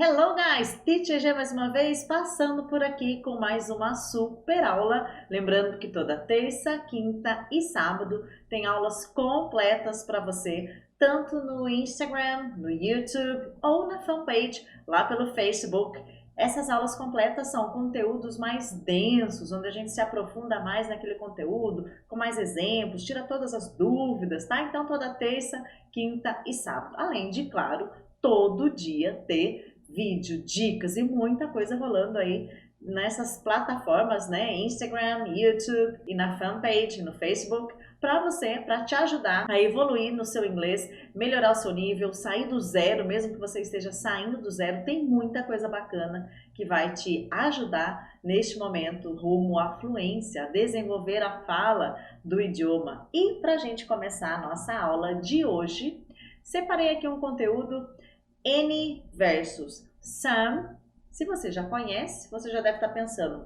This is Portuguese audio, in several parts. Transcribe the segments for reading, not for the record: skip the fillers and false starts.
Hello guys, Teacher G mais uma vez passando por aqui com mais uma super aula. Lembrando que toda terça, quinta e sábado tem aulas completas para você, tanto no Instagram, no YouTube ou na fanpage lá pelo Facebook. Essas aulas completas são conteúdos mais densos, onde a gente se aprofunda mais naquele conteúdo, com mais exemplos, tira todas as dúvidas, tá? Então toda terça, quinta e sábado. Além de, claro, todo dia ter vídeo, dicas e muita coisa rolando aí nessas plataformas, né? Instagram, YouTube e na fanpage, no Facebook, para você, para te ajudar a evoluir no seu inglês, melhorar o seu nível, sair do zero, mesmo que você esteja saindo do zero, tem muita coisa bacana que vai te ajudar neste momento rumo à fluência, a desenvolver a fala do idioma. E para a gente começar a nossa aula de hoje, separei aqui um conteúdo any versus some. Se você já conhece, você já deve estar pensando,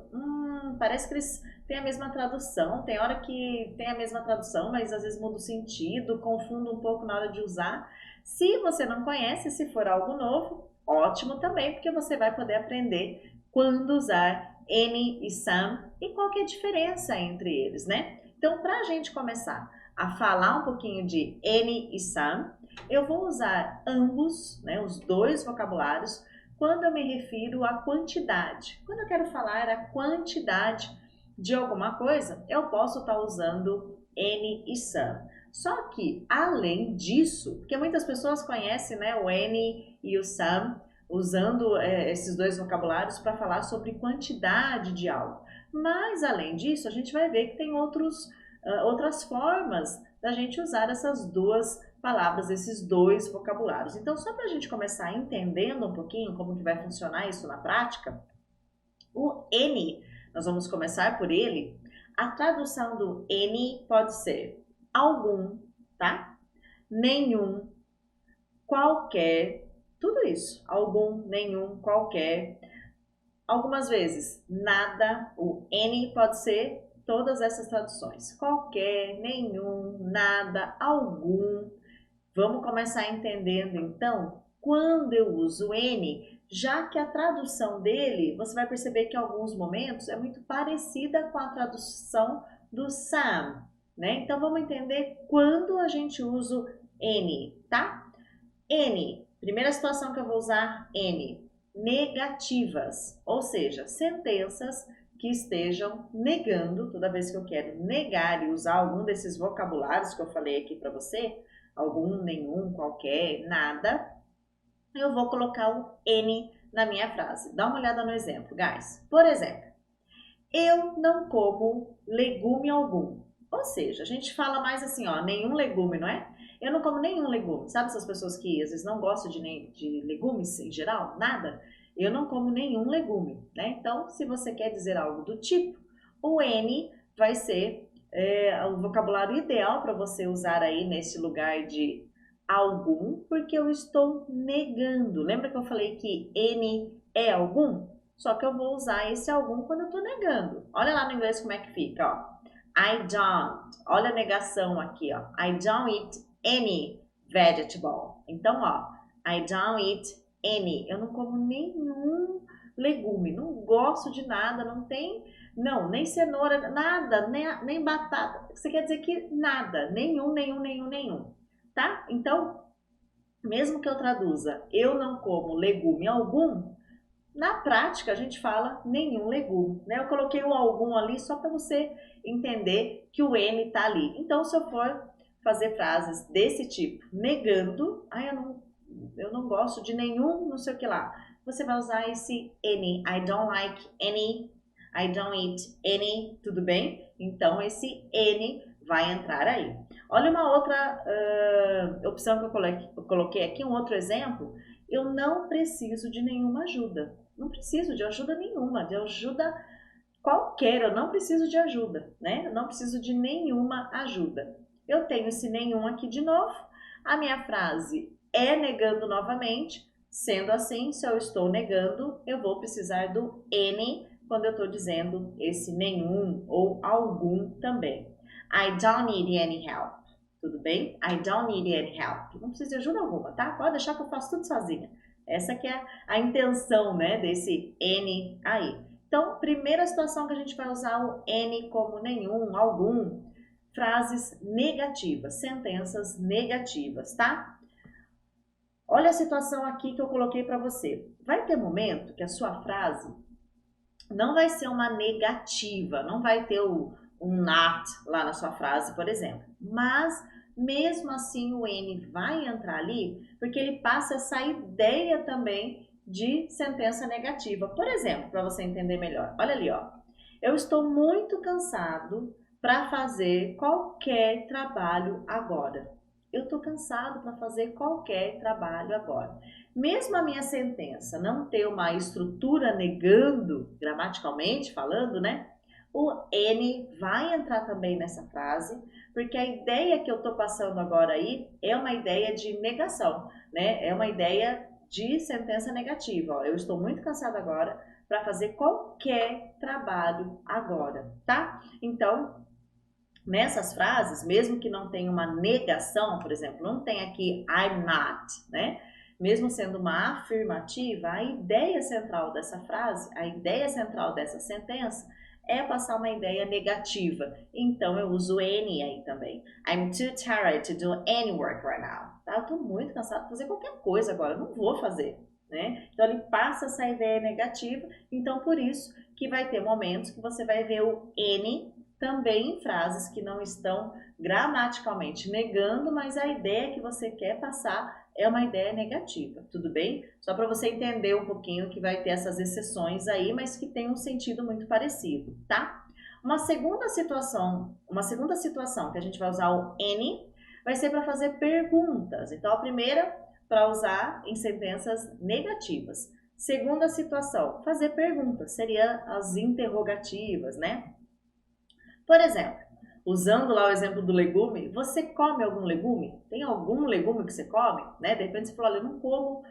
parece que eles têm a mesma tradução, tem hora que tem a mesma tradução, mas às vezes muda o sentido, confundo um pouco na hora de usar. Se você não conhece, se for algo novo, ótimo também, porque você vai poder aprender quando usar any e some e qual que é a diferença entre eles, né? Então, para a gente começar a falar um pouquinho de any e some, eu vou usar ambos, né, os dois vocabulários, quando eu me refiro à quantidade. Quando eu quero falar a quantidade de alguma coisa, eu posso estar usando any e some. Só que, além disso, porque muitas pessoas conhecem, né, o any e o some, usando esses dois vocabulários para falar sobre quantidade de algo. Mas, além disso, a gente vai ver que tem outras formas da gente usar essas duas palavras, esses dois vocabulários. Então, só para a gente começar entendendo um pouquinho como que vai funcionar isso na prática, o any, nós vamos começar por ele. A tradução do any pode ser algum, tá? Nenhum, qualquer, tudo isso. Algum, nenhum, qualquer. Algumas vezes, nada, o any pode ser todas essas traduções. Qualquer, nenhum, nada, algum. Vamos começar entendendo então quando eu uso N, já que a tradução dele, você vai perceber que em alguns momentos é muito parecida com a tradução do Sam, né? Então vamos entender quando a gente usa o N, tá? N, primeira situação que eu vou usar N, negativas, ou seja, sentenças que estejam negando, toda vez que eu quero negar e usar algum desses vocabulários que eu falei aqui para você, algum, nenhum, qualquer, nada, eu vou colocar o N na minha frase. Dá uma olhada no exemplo, guys. Por exemplo, eu não como legume algum. Ou seja, a gente fala mais assim, ó, nenhum legume, não é? Eu não como nenhum legume. Sabe essas pessoas que às vezes não gostam de legumes em geral? Nada. Eu não como nenhum legume, né? Então, se você quer dizer algo do tipo, o N vai ser o vocabulário ideal para você usar aí nesse lugar de algum, porque eu estou negando. Lembra que eu falei que N é algum? Só que eu vou usar esse algum quando eu estou negando. Olha lá no inglês como é que fica, ó. I don't. Olha a negação aqui, ó. I don't eat any vegetable. Então, ó, I don't eat any. Eu não como nenhum legume, não gosto de nada, nem cenoura, nada, nem batata. Você quer dizer que nada, nenhum, tá? Então, mesmo que eu traduza, eu não como legume algum, na prática a gente fala nenhum legume, né? Eu coloquei o algum ali só para você entender que o N tá ali. Então, se eu for fazer frases desse tipo, negando, eu não gosto de nenhum, não sei o que lá, você vai usar esse any. I don't like any, I don't eat any, tudo bem? Então, esse N vai entrar aí. Olha uma outra opção que eu coloquei aqui, um outro exemplo. Eu não preciso de nenhuma ajuda. Não preciso de ajuda nenhuma, de ajuda qualquer, eu não preciso de ajuda, né? Eu não preciso de nenhuma ajuda. Eu tenho esse nenhum aqui de novo. A minha frase é negando novamente. Sendo assim, se eu estou negando, eu vou precisar do any quando eu estou dizendo esse nenhum ou algum também. I don't need any help. Tudo bem? I don't need any help. Não preciso de ajuda alguma, tá? Pode deixar que eu faço tudo sozinha. Essa que é a intenção, né, desse N aí. Então, primeira situação que a gente vai usar o N como nenhum, algum, frases negativas, sentenças negativas, tá? Olha a situação aqui que eu coloquei para você. Vai ter momento que a sua frase não vai ser uma negativa, não vai ter um not lá na sua frase, por exemplo. Mas, mesmo assim, o N vai entrar ali, porque ele passa essa ideia também de sentença negativa. Por exemplo, para você entender melhor, olha ali, ó. Eu estou muito cansado para fazer qualquer trabalho agora. Eu estou cansado para fazer qualquer trabalho agora. Mesmo a minha sentença não ter uma estrutura negando, gramaticalmente falando, né? O N vai entrar também nessa frase, porque a ideia que eu estou passando agora aí é uma ideia de negação, né? É uma ideia de sentença negativa. Ó, eu estou muito cansado agora para fazer qualquer trabalho agora, tá? Então, nessas frases, mesmo que não tenha uma negação, por exemplo, não tem aqui I'm not, né? Mesmo sendo uma afirmativa, a ideia central dessa frase, a ideia central dessa sentença é passar uma ideia negativa. Então eu uso N aí também. I'm too tired to do any work right now. Tá? Eu tô muito cansado de fazer qualquer coisa agora, eu não vou fazer, né? Então ele passa essa ideia negativa, então por isso que vai ter momentos que você vai ver o N também em frases que não estão gramaticalmente negando, mas a ideia que você quer passar é uma ideia negativa, tudo bem? Só para você entender um pouquinho que vai ter essas exceções aí, mas que tem um sentido muito parecido, tá? Uma segunda situação que a gente vai usar o N vai ser para fazer perguntas. Então, a primeira para usar em sentenças negativas. Segunda situação, fazer perguntas, seria as interrogativas, né? Por exemplo, usando lá o exemplo do legume, você come algum legume? Tem algum legume que você come? Né? De repente você fala, olha, eu não como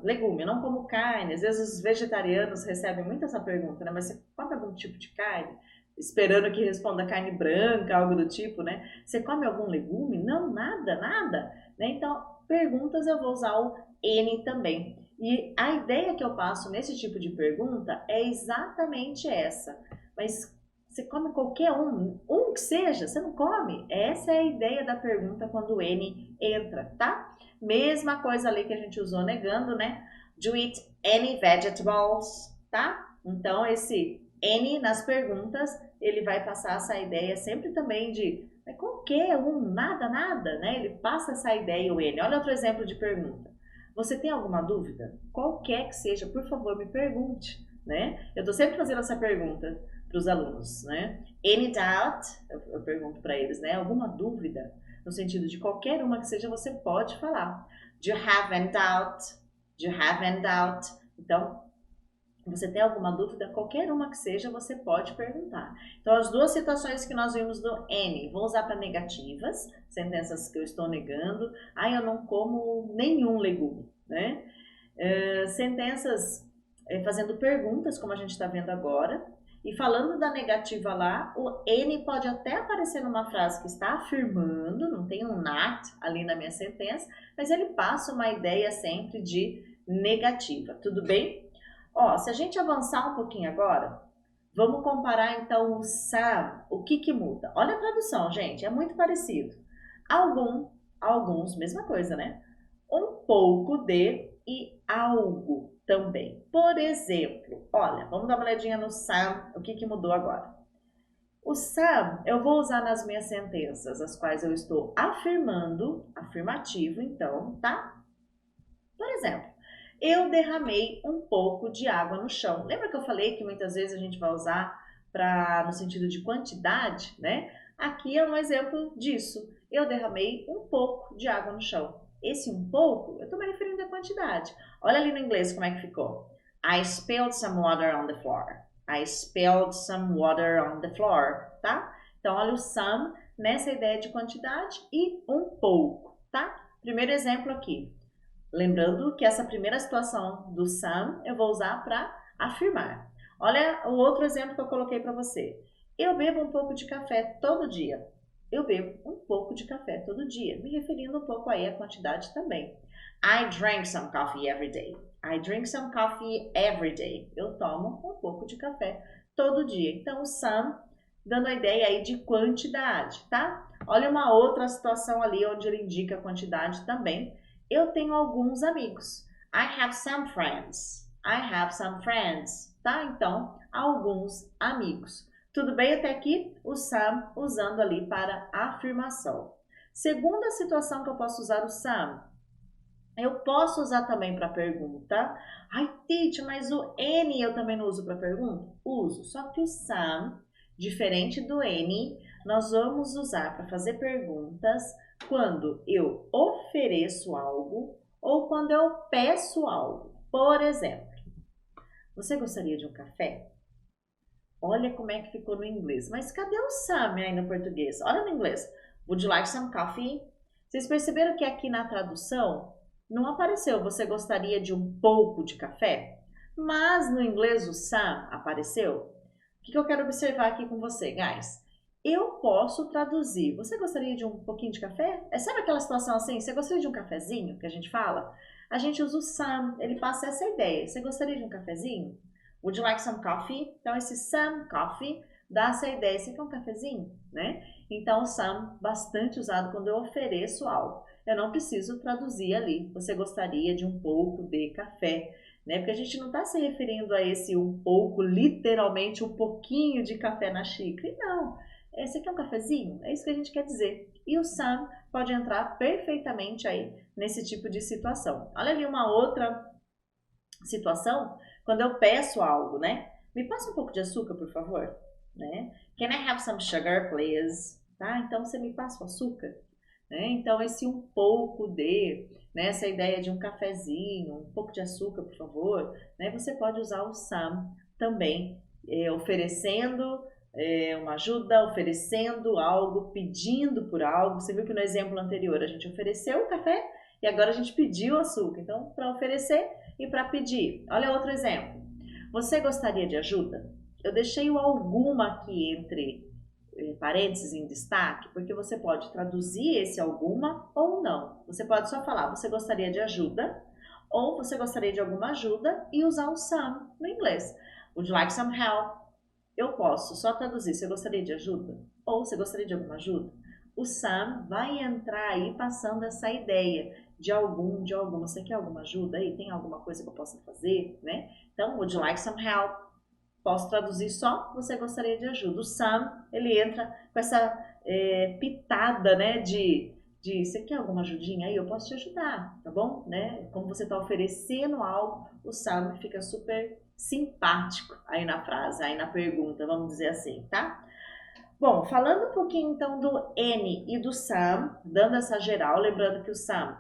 legume, eu não como carne. Às vezes os vegetarianos recebem muito essa pergunta, né? Mas você come algum tipo de carne? Esperando que responda carne branca, algo do tipo, né? Você come algum legume? Não, nada, nada. Né? Então, perguntas eu vou usar o N também. E a ideia que eu passo nesse tipo de pergunta é exatamente essa. Mas você come qualquer um que seja, você não come? Essa é a ideia da pergunta quando o N entra, tá? Mesma coisa ali que a gente usou negando, né? Do you eat any vegetables, tá? Então, esse N nas perguntas, ele vai passar essa ideia sempre também de qualquer nada, nada, né? Ele passa essa ideia, o N. Olha outro exemplo de pergunta. Você tem alguma dúvida? Qualquer que seja, por favor, me pergunte, né? Eu tô sempre fazendo essa pergunta para os alunos, né? Any doubt? Eu pergunto para eles, né? Alguma dúvida? No sentido de qualquer uma que seja, você pode falar. Do you have any doubt? Do you have any doubt? Então, você tem alguma dúvida? Qualquer uma que seja, você pode perguntar. Então, as duas situações que nós vimos do N, vou usar para negativas, sentenças que eu estou negando. Ah, eu não como nenhum legume, né? Sentenças fazendo perguntas, como a gente está vendo agora. E falando da negativa lá, o N pode até aparecer numa frase que está afirmando, não tem um not ali na minha sentença, mas ele passa uma ideia sempre de negativa, tudo bem? Ó, se a gente avançar um pouquinho agora, vamos comparar então o some, o que muda? Olha a tradução, gente, é muito parecido. Alguns, mesma coisa, né? Um pouco de e algo também. Por exemplo, olha, vamos dar uma olhadinha no some, o que mudou agora. O some eu vou usar nas minhas sentenças, as quais eu estou afirmando, afirmativo então, tá? Por exemplo, eu derramei um pouco de água no chão. Lembra que eu falei que muitas vezes a gente vai usar no sentido de quantidade, né? Aqui é um exemplo disso. Eu derramei um pouco de água no chão. Esse um pouco, eu estou me referindo à quantidade. Olha ali no inglês como é que ficou. I spilled some water on the floor. I spilled some water on the floor, tá? Então, olha o some nessa ideia de quantidade e um pouco, tá? Primeiro exemplo aqui. Lembrando que essa primeira situação do some eu vou usar para afirmar. Olha o outro exemplo que eu coloquei para você. Eu bebo um pouco de café todo dia. Eu bebo um pouco de café todo dia, me referindo um pouco aí à quantidade também. I drink some coffee every day. I drink some coffee every day. Eu tomo um pouco de café todo dia. Então, some, dando a ideia aí de quantidade, tá? Olha uma outra situação ali onde ele indica a quantidade também. Eu tenho alguns amigos. I have some friends. I have some friends, tá? Então, alguns amigos. Tudo bem até aqui? O some usando ali para afirmação. Segunda situação que eu posso usar o some. Eu posso usar também para pergunta. Ai, teacher, mas o N eu também não uso para pergunta? Uso. Só que o some, diferente do N, nós vamos usar para fazer perguntas quando eu ofereço algo ou quando eu peço algo. Por exemplo, você gostaria de um café? Olha como é que ficou no inglês. Mas cadê o some aí no português? Olha no inglês. Would you like some coffee? Vocês perceberam que aqui na tradução não apareceu você gostaria de um pouco de café? Mas no inglês o some apareceu. O que eu quero observar aqui com você, guys? Eu posso traduzir. Você gostaria de um pouquinho de café? Sabe aquela situação assim? Você gostaria de um cafezinho que a gente fala? A gente usa o some, ele passa essa ideia. Você gostaria de um cafezinho? Would you like some coffee? Então esse some coffee dá essa ideia. Você quer um cafezinho? Né? Então o some bastante usado quando eu ofereço algo. Eu não preciso traduzir ali. Você gostaria de um pouco de café? Né? Porque a gente não está se referindo a esse um pouco, literalmente um pouquinho de café na xícara. Não. Você quer um cafezinho? É isso que a gente quer dizer. E o some pode entrar perfeitamente aí nesse tipo de situação. Olha ali uma outra situação, quando eu peço algo, né? Me passa um pouco de açúcar, por favor, né? Can I have some sugar, please? Tá? Então, você me passa o açúcar? Né? Então, esse um pouco de, né? Essa ideia de um cafezinho, um pouco de açúcar, por favor, né? Você pode usar o some também, oferecendo uma ajuda, oferecendo algo, pedindo por algo. Você viu que no exemplo anterior a gente ofereceu o café e agora a gente pediu açúcar. Então, para oferecer e para pedir. Olha outro exemplo. Você gostaria de ajuda? Eu deixei o alguma aqui entre parênteses em destaque, porque você pode traduzir esse alguma ou não. Você pode só falar, você gostaria de ajuda, ou você gostaria de alguma ajuda e usar o some no inglês. Would you like some help? Eu posso só traduzir, você gostaria de ajuda? Ou você gostaria de alguma ajuda? O some vai entrar aí passando essa ideia de alguma. Você quer alguma ajuda aí? Tem alguma coisa que eu possa fazer, né? Então, would you like some help? Posso traduzir só, você gostaria de ajuda. O some, ele entra com essa pitada, né, de você quer alguma ajudinha aí? Eu posso te ajudar, tá bom? Né? Como você está oferecendo algo, o some fica super simpático aí na frase, aí na pergunta, vamos dizer assim, tá? Bom, falando um pouquinho então do N e do some, dando essa geral, lembrando que o some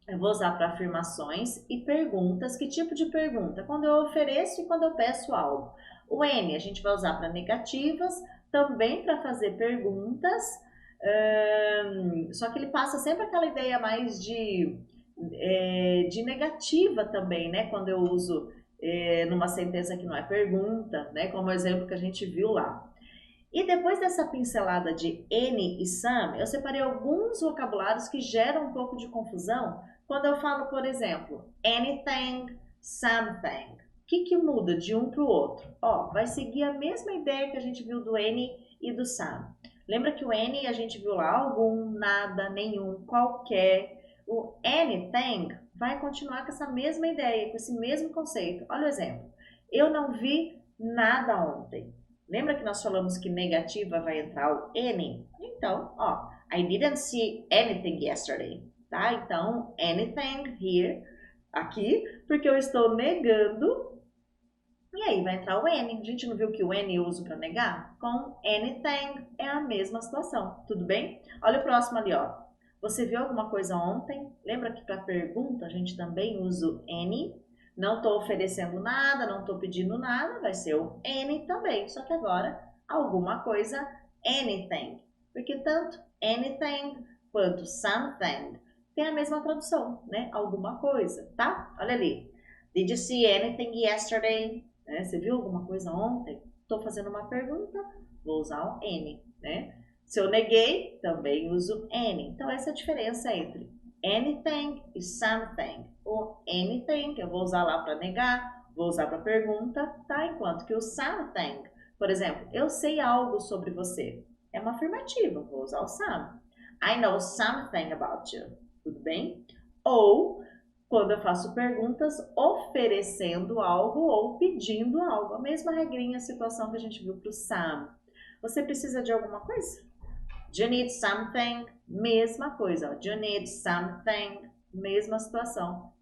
eu vou usar para afirmações e perguntas. Que tipo de pergunta? Quando eu ofereço e quando eu peço algo. O N a gente vai usar para negativas, também para fazer perguntas, só que ele passa sempre aquela ideia mais de negativa também, né? Quando eu uso numa sentença que não é pergunta, né? Como o exemplo que a gente viu lá. E depois dessa pincelada de N e some, eu separei alguns vocabulários que geram um pouco de confusão quando eu falo, por exemplo, anything, something. O que muda de um para o outro? Vai seguir a mesma ideia que a gente viu do N e do some. Lembra que o N a gente viu lá algum, nada, nenhum, qualquer. O anything vai continuar com essa mesma ideia, com esse mesmo conceito. Olha o exemplo. Eu não vi nada ontem. Lembra que nós falamos que negativa vai entrar o any? Então, I didn't see anything yesterday, tá? Então, anything here, aqui, porque eu estou negando. E aí vai entrar o any. A gente não viu que o any eu uso para negar? Com anything é a mesma situação, tudo bem? Olha o próximo ali, ó. Você viu alguma coisa ontem? Lembra que para pergunta a gente também usa o any? Não estou oferecendo nada, não estou pedindo nada, vai ser o any também. Só que agora, alguma coisa, anything. Porque tanto anything quanto something tem a mesma tradução, né? Alguma coisa, tá? Olha ali. Did you see anything yesterday? Você viu alguma coisa ontem? Estou fazendo uma pergunta, vou usar o any, né? Se eu neguei, também uso any. Então, essa é a diferença entre Anything e something. O anything eu vou usar lá para negar, vou usar para pergunta, tá? Enquanto que o something, por exemplo, eu sei algo sobre você. É uma afirmativa, vou usar o some. I know something about you. Tudo bem? Ou quando eu faço perguntas oferecendo algo ou pedindo algo. A mesma regrinha, a situação que a gente viu para o some. Você precisa de alguma coisa? Do you need something? Mesma coisa. Do you need something? Mesma situação.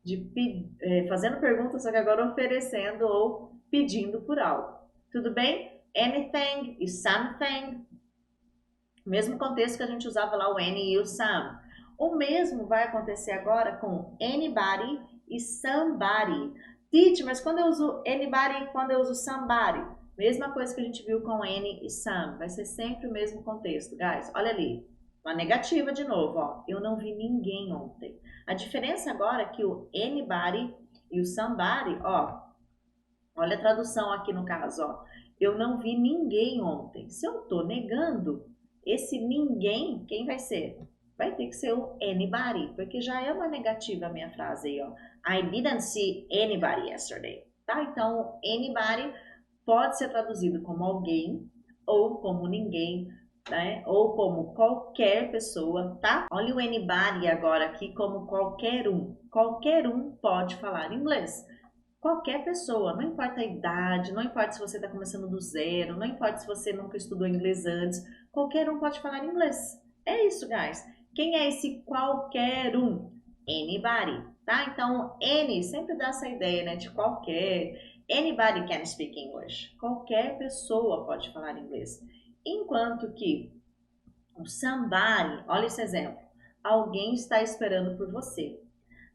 Fazendo perguntas, só que agora oferecendo ou pedindo por algo. Tudo bem? Anything e something. Mesmo contexto que a gente usava lá o any e o some. O mesmo vai acontecer agora com anybody e somebody. Teach, mas quando eu uso anybody e quando eu uso somebody? Mesma coisa que a gente viu com any e some. Vai ser sempre o mesmo contexto, guys. Olha ali. Uma negativa de novo, ó. Eu não vi ninguém ontem. A diferença agora é que o anybody e o somebody, ó. Olha a tradução aqui no caso, ó. Eu não vi ninguém ontem. Se eu tô negando, esse ninguém, quem vai ser? Vai ter que ser o anybody, porque já é uma negativa a minha frase aí, ó. I didn't see anybody yesterday, tá? Então, anybody pode ser traduzido como alguém, ou como ninguém, né? Ou como qualquer pessoa, tá? Olha o anybody agora aqui como qualquer um. Qualquer um pode falar inglês. Qualquer pessoa, não importa a idade, não importa se você está começando do zero, não importa se você nunca estudou inglês antes, qualquer um pode falar inglês. É isso, guys. Quem é esse qualquer um? Anybody, tá? Então, any sempre dá essa ideia, né, de qualquer. Anybody can speak English. Qualquer pessoa pode falar inglês. Enquanto que o somebody, olha esse exemplo, alguém está esperando por você.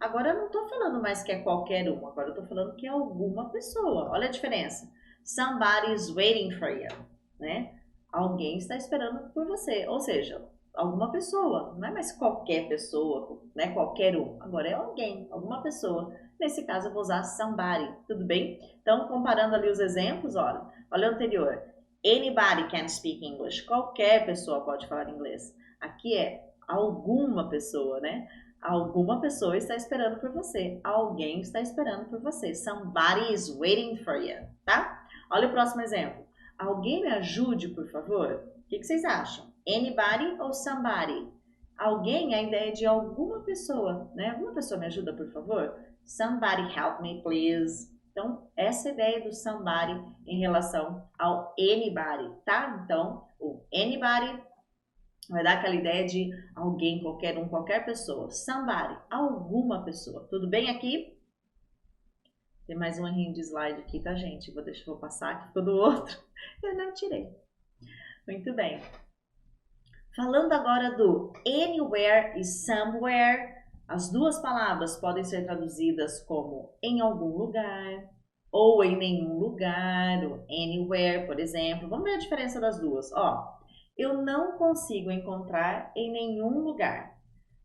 Agora eu não estou falando mais que é qualquer um, agora eu estou falando que é alguma pessoa. Olha a diferença. Somebody is waiting for you, né? Alguém está esperando por você, ou seja, alguma pessoa. Não é mais qualquer pessoa, né? Qualquer um. Agora é alguém, alguma pessoa. Nesse caso eu vou usar somebody, tudo bem? Então, comparando ali os exemplos, olha o anterior. Anybody can speak English. Qualquer pessoa pode falar inglês. Aqui é alguma pessoa, né? Alguma pessoa está esperando por você. Alguém está esperando por você. Somebody is waiting for you, tá? Olha o próximo exemplo. Alguém me ajude, por favor? O que vocês acham? Anybody ou somebody? Alguém é a ideia de alguma pessoa, né? Alguma pessoa me ajuda, por favor? Somebody help me, please. Então, essa é a ideia do somebody em relação ao anybody, tá? Então, o anybody vai dar aquela ideia de alguém, qualquer um, qualquer pessoa. Somebody, alguma pessoa. Tudo bem aqui? Tem mais um errinho de slide aqui, tá, gente? Vou passar aqui, ficou do outro. Eu não tirei. Muito bem. Falando agora do anywhere e somewhere, as duas palavras podem ser traduzidas como em algum lugar ou em nenhum lugar, ou anywhere, por exemplo. Vamos ver a diferença das duas. Ó, eu não consigo encontrar em nenhum lugar.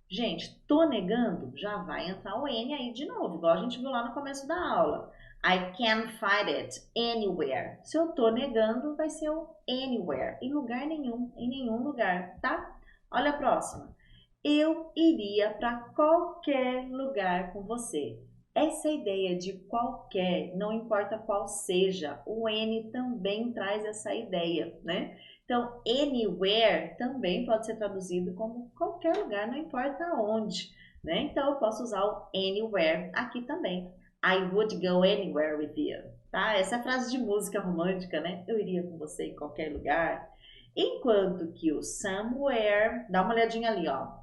Gente, tô negando, já vai entrar o N aí de novo, igual a gente viu lá no começo da aula. I can't find it anywhere. Se eu tô negando, vai ser o anywhere. Em lugar nenhum, em nenhum lugar, tá? Olha a próxima. Eu iria para qualquer lugar com você. Essa ideia de qualquer, não importa qual seja, o N também traz essa ideia, né? Então, anywhere também pode ser traduzido como qualquer lugar, não importa onde, né? Então, eu posso usar o anywhere aqui também. I would go anywhere with you, tá? Essa é a frase de música romântica, né? Eu iria com você em qualquer lugar. Enquanto que o somewhere, dá uma olhadinha ali, ó.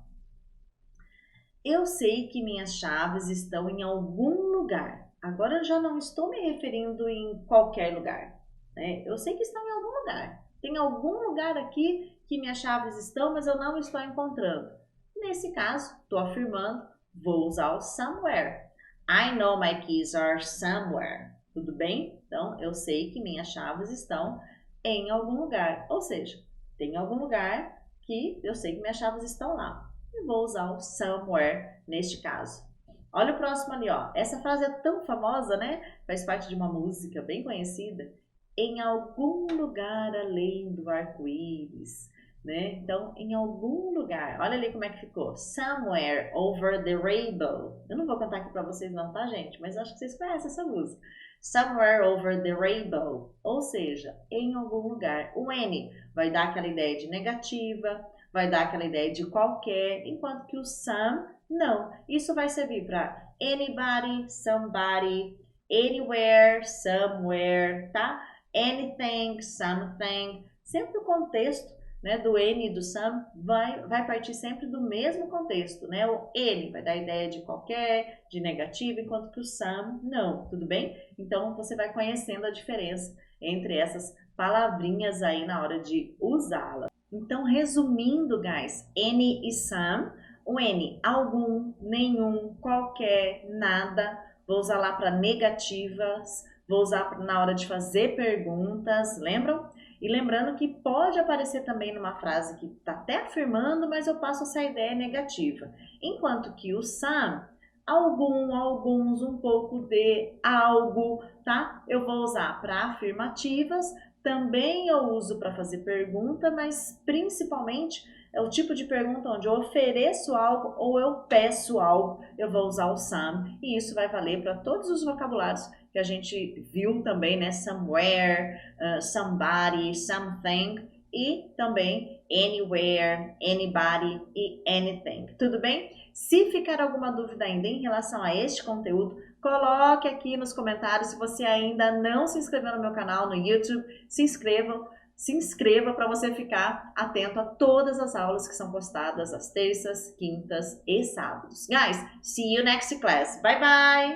Eu sei que minhas chaves estão em algum lugar. Agora eu já não estou me referindo em qualquer lugar, né? Eu sei que estão em algum lugar. Tem algum lugar aqui que minhas chaves estão, mas eu não estou encontrando. Nesse caso, estou afirmando, vou usar o somewhere. I know my keys are somewhere. Tudo bem? Então, eu sei que minhas chaves estão em algum lugar. Ou seja, tem algum lugar que eu sei que minhas chaves estão lá. E vou usar o somewhere neste caso. Olha o próximo ali, ó. Essa frase é tão famosa, né? Faz parte de uma música bem conhecida. Em algum lugar além do arco-íris. né? Então, em algum lugar. Olha ali como é que ficou. Somewhere over the rainbow. Eu não vou cantar aqui pra vocês não, tá, gente? Mas acho que vocês conhecem essa música. Somewhere over the rainbow. Ou seja, em algum lugar. O N vai dar aquela ideia de negativa, vai dar aquela ideia de qualquer, enquanto que o some, não. Isso vai servir para anybody, somebody, anywhere, somewhere, tá? Anything, something. Sempre o contexto, né, do N e do some vai partir sempre do mesmo contexto, né? O N vai dar a ideia de qualquer, de negativo, enquanto que o some não, tudo bem? Então você vai conhecendo a diferença entre essas palavrinhas aí na hora de usá-las. Então, resumindo, guys, N e some. O N, algum, nenhum, qualquer, nada. Vou usar lá para negativas. Vou usar na hora de fazer perguntas, lembram? E lembrando que pode aparecer também numa frase que está até afirmando, mas eu passo essa ideia negativa. Enquanto que o some, algum, alguns, um pouco de, algo, tá? Eu vou usar para afirmativas. Também eu uso para fazer pergunta, mas principalmente é o tipo de pergunta onde eu ofereço algo ou eu peço algo, eu vou usar o some, e isso vai valer para todos os vocabulários que a gente viu também, né? Somewhere, somebody, something, e também anywhere, anybody e anything. Tudo bem? Se ficar alguma dúvida ainda em relação a este conteúdo, coloque aqui nos comentários. Se você ainda não se inscreveu no meu canal no YouTube, se inscreva para você ficar atento a todas as aulas que são postadas às terças, quintas e sábados. Guys, see you next class. Bye bye!